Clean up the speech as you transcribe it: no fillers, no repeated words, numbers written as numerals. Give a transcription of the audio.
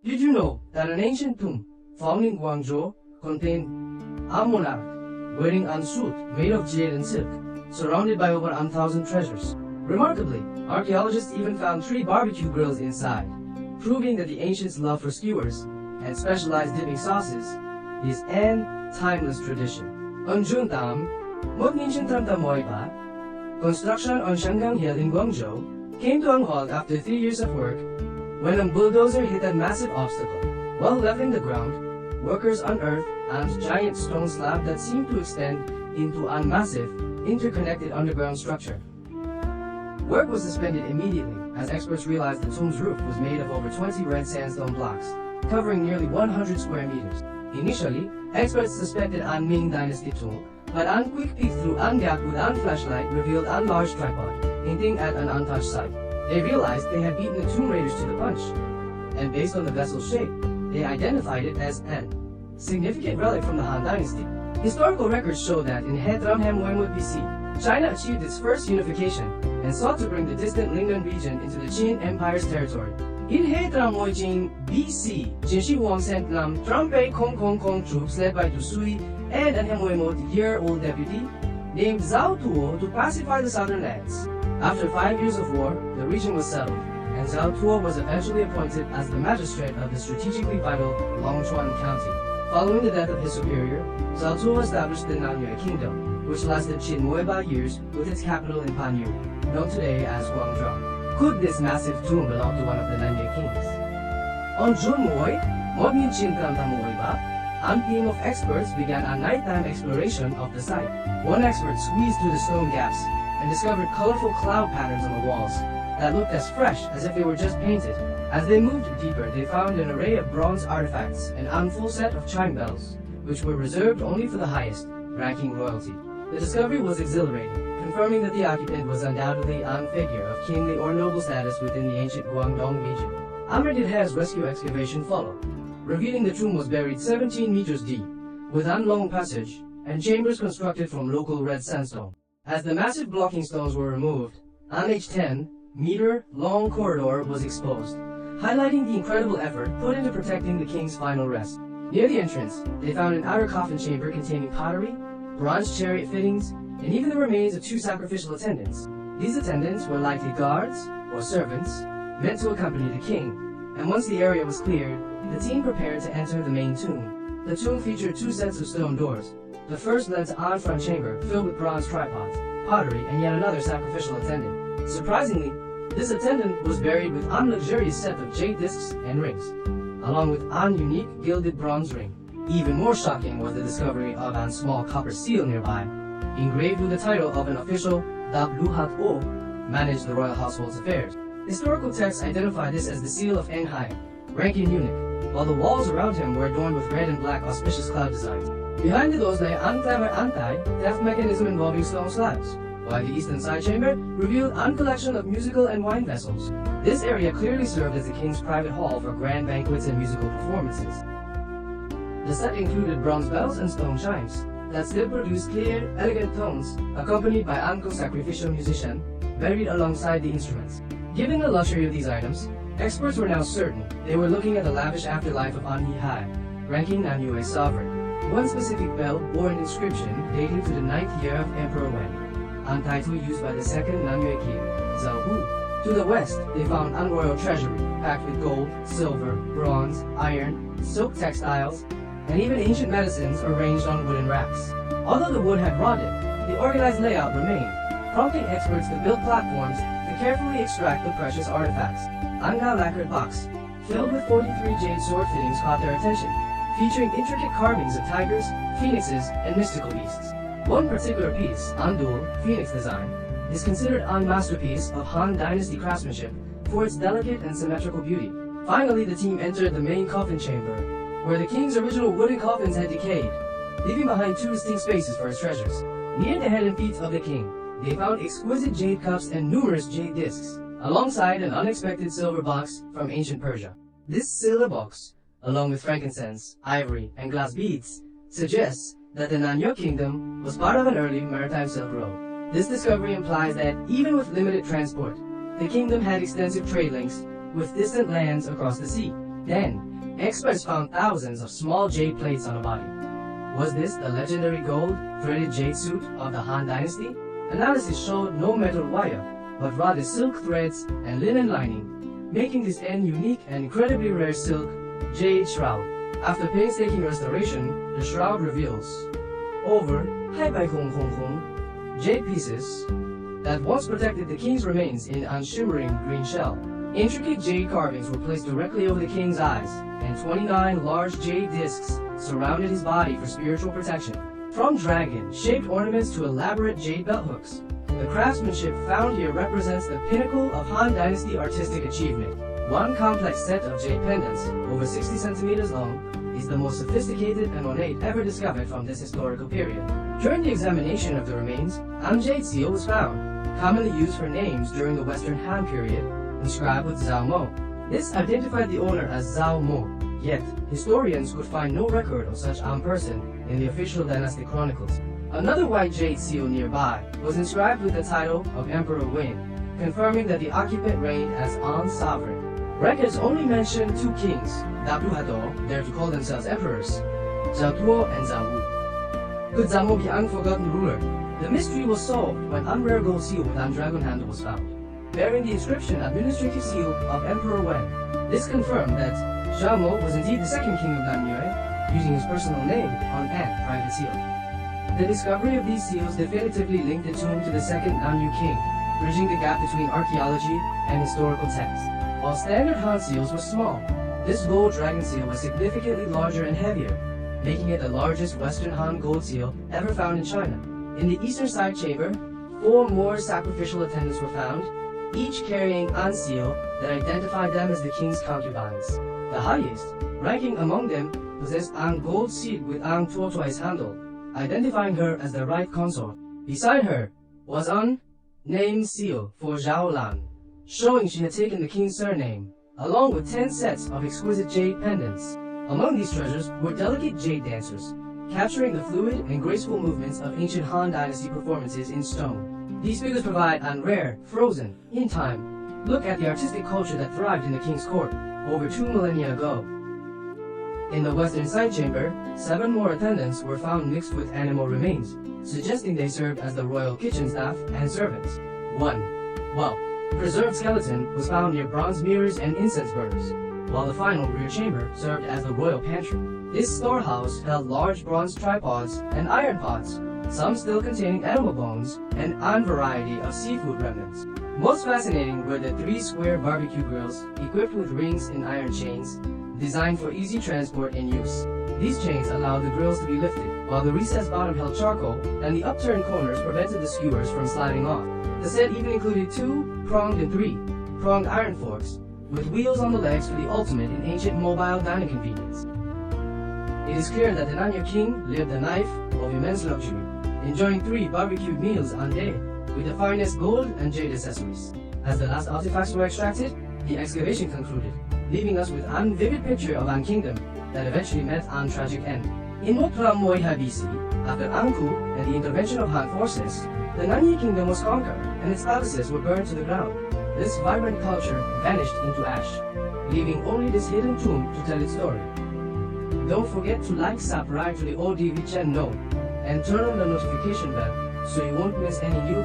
Did you know that an ancient tomb found in Guangzhou contained a monarch wearing a suit made of jade and silk, surrounded by over 1,000 treasures? Remarkably, archaeologists even found 3 barbecue grills inside, proving that the ancients' love for skewers and specialized dipping sauces is an timeless tradition. On June 1938, construction on Shangang Hill in Guangzhou came to a halt after 3 years of work when a bulldozer hit a massive obstacle. While leveling the ground, workers unearthed a giant stone slab that seemed to extend into a massive, interconnected underground structure. Work was suspended immediately as experts realized the tomb's roof was made of over 20 red sandstone blocks, covering nearly 100 square meters. Initially, experts suspected a Ming Dynasty tomb, but a quick peek through a gap with a flashlight revealed a large tripod, hinting at an untouched site. They realized they had beaten the tomb raiders to the punch, and based on the vessel's shape, they identified it as an significant relic from the Han Dynasty. Historical records show that in Hetram Hemwenwood BC, China achieved its first unification and sought to bring the distant Lingnan region into the Qin Empire's territory. In Hetram Jing BC, Jinshi Wang sent Nam Trumpei Kong troops led by Du Sui and an Hemwenwood-year-old deputy named Zhao Tuo to pacify the southern lands. After 5 years of war, the region was settled, and Zhao Tuo was eventually appointed as the magistrate of the strategically vital Longchuan County. Following the death of his superior, Zhao Tuo established the Nanyue Kingdom, which lasted Qin years with its capital in Panyu, known today as Guangzhou. Could this massive tomb belong to one of the Nanyue Kings? On June 1938, a team of experts began a nighttime exploration of the site. One expert squeezed through the stone gaps and discovered colorful cloud patterns on the walls that looked as fresh as if they were just painted. As they moved deeper, they found an array of bronze artifacts and a full set of chime bells, which were reserved only for the highest-ranking royalty. The discovery was exhilarating, confirming that the occupant was undoubtedly a figure of kingly or noble status within the ancient Guangdong region. Amr-Dilha's rescue excavation followed, revealing the tomb was buried 17 meters deep, with a long passage and chambers constructed from local red sandstone. As the massive blocking stones were removed, an 10-meter-long corridor was exposed, highlighting the incredible effort put into protecting the king's final rest. Near the entrance, they found an outer coffin chamber containing pottery, bronze chariot fittings, and even the remains of 2 sacrificial attendants. These attendants were likely guards or servants meant to accompany the king, and once the area was cleared, the team prepared to enter the main tomb. The tomb featured 2 sets of stone doors. The first led to a front chamber filled with bronze tripods, pottery, and yet another sacrificial attendant. Surprisingly, this attendant was buried with a luxurious set of jade discs and rings, along with a unique gilded bronze ring. Even more shocking was the discovery of a small copper seal nearby, engraved with the title of an official that Luhat O managed the royal household's affairs. Historical texts identify this as the seal of Enghai, ranking eunuch, while the walls around him were adorned with red and black auspicious cloud designs. Behind the doors lay an clever anti-theft mechanism involving stone slabs, while the eastern side chamber revealed a collection of musical and wine vessels. This area clearly served as the king's private hall for grand banquets and musical performances. The set included bronze bells and stone chimes that still produced clear, elegant tones, accompanied by a sacrificial musician buried alongside the instruments. Given the luxury of these items, experts were now certain they were looking at the lavish afterlife of Anhi Hai, ranking Nanyue's sovereign. One specific bell bore an inscription dating to the 9th year of Emperor Wen, a title used by the second Nanyue King, Zhao Hu. To the west, they found a royal treasury packed with gold, silver, bronze, iron, silk textiles, and even ancient medicines arranged on wooden racks. Although the wood had rotted, the organized layout remained, prompting experts to build platforms to carefully extract the precious artifacts. Anga lacquered box, filled with 43 jade sword fittings, caught their attention, featuring intricate carvings of tigers, phoenixes, and mystical beasts. One particular piece, Andul Phoenix design, is considered a masterpiece of Han Dynasty craftsmanship for its delicate and symmetrical beauty. Finally, the team entered the main coffin chamber, where the king's original wooden coffins had decayed, leaving behind 2 distinct spaces for his treasures. Near the head and feet of the king, they found exquisite jade cups and numerous jade discs, alongside an unexpected silver box from ancient Persia. This silver box, along with frankincense, ivory, and glass beads, suggests that the Nanyue Kingdom was part of an early maritime Silk Road. This discovery implies that even with limited transport, the kingdom had extensive trade links with distant lands across the sea. Then, experts found thousands of small jade plates on the body. Was this the legendary gold, threaded jade suit of the Han Dynasty? Analysis showed no metal wire, but rather silk threads and linen lining, making this an unique and incredibly rare silk jade shroud. After painstaking restoration, the shroud reveals over jade pieces that once protected the king's remains in a shimmering green shell. Intricate jade carvings were placed directly over the king's eyes, and 29 large jade discs surrounded his body for spiritual protection. From dragon-shaped ornaments to elaborate jade belt hooks, the craftsmanship found here represents the pinnacle of Han Dynasty artistic achievement. One complex set of jade pendants, over 60 centimeters long, is the most sophisticated and ornate ever discovered from this historical period. During the examination of the remains, a jade seal was found, commonly used for names during the Western Han period, inscribed with Zhao Mo. This identified the owner as Zhao Mo, yet historians could find no record of such a person in the official dynastic chronicles. Another white jade seal nearby was inscribed with the title of Emperor Wen, confirming that the occupant reigned as An sovereign. Records only mention two kings, Dabu Hado, dare to call themselves emperors, Zhao Duo and Zhao Wu. Could Zhao Mo be an unforgotten ruler? The mystery was solved when an rare gold seal with a dragon handle was found, bearing the inscription Administrative Seal of Emperor Wen. This confirmed that Zhao Mo was indeed the second king of Nanyue, using his personal name on an private seal. The discovery of these seals definitively linked the tomb to the second Nanyue King, bridging the gap between archaeology and historical texts. While standard Han seals were small, this gold dragon seal was significantly larger and heavier, making it the largest Western Han gold seal ever found in China. In the eastern side chamber, 4 more sacrificial attendants were found, each carrying an seal that identified them as the king's concubines. The highest, ranking among them, possessed an gold seed with an tortoise handle, identifying her as the right consort. Beside her was an name seal for Zhao Lan, showing she had taken the king's surname, along with 10 sets of exquisite jade pendants. Among these treasures were delicate jade dancers, capturing the fluid and graceful movements of ancient Han Dynasty performances in stone. These figures provide a rare, frozen, in time, look at the artistic culture that thrived in the king's court over 2 millennia ago. In the western side chamber, 7 more attendants were found mixed with animal remains, suggesting they served as the royal kitchen staff and servants. 1. Preserved skeleton was found near bronze mirrors and incense burners, while the final rear chamber served as the royal pantry. This storehouse held large bronze tripods and iron pots, some still containing animal bones, and a variety of seafood remnants. Most fascinating were the 3 square barbecue grills equipped with rings and iron chains, designed for easy transport and use. These chains allowed the grills to be lifted, while the recessed bottom held charcoal, and the upturned corners prevented the skewers from sliding off. The set even included 2-pronged and 3-pronged iron forks, with wheels on the legs for the ultimate in ancient mobile dining convenience. It is clear that the Nanyue King lived a life of immense luxury, enjoying 3 barbecued meals a day, with the finest gold and jade accessories. As the last artifacts were extracted, the excavation concluded, leaving us with a vivid picture of an kingdom that eventually met a tragic end. In Motramoy BC, after Angku and the intervention of Han forces, the Nanyue Kingdom was conquered and its palaces were burned to the ground. This vibrant culture vanished into ash, leaving only this hidden tomb to tell its story. Don't forget to like, subscribe to the ODV channel and turn on the notification bell so you won't miss any new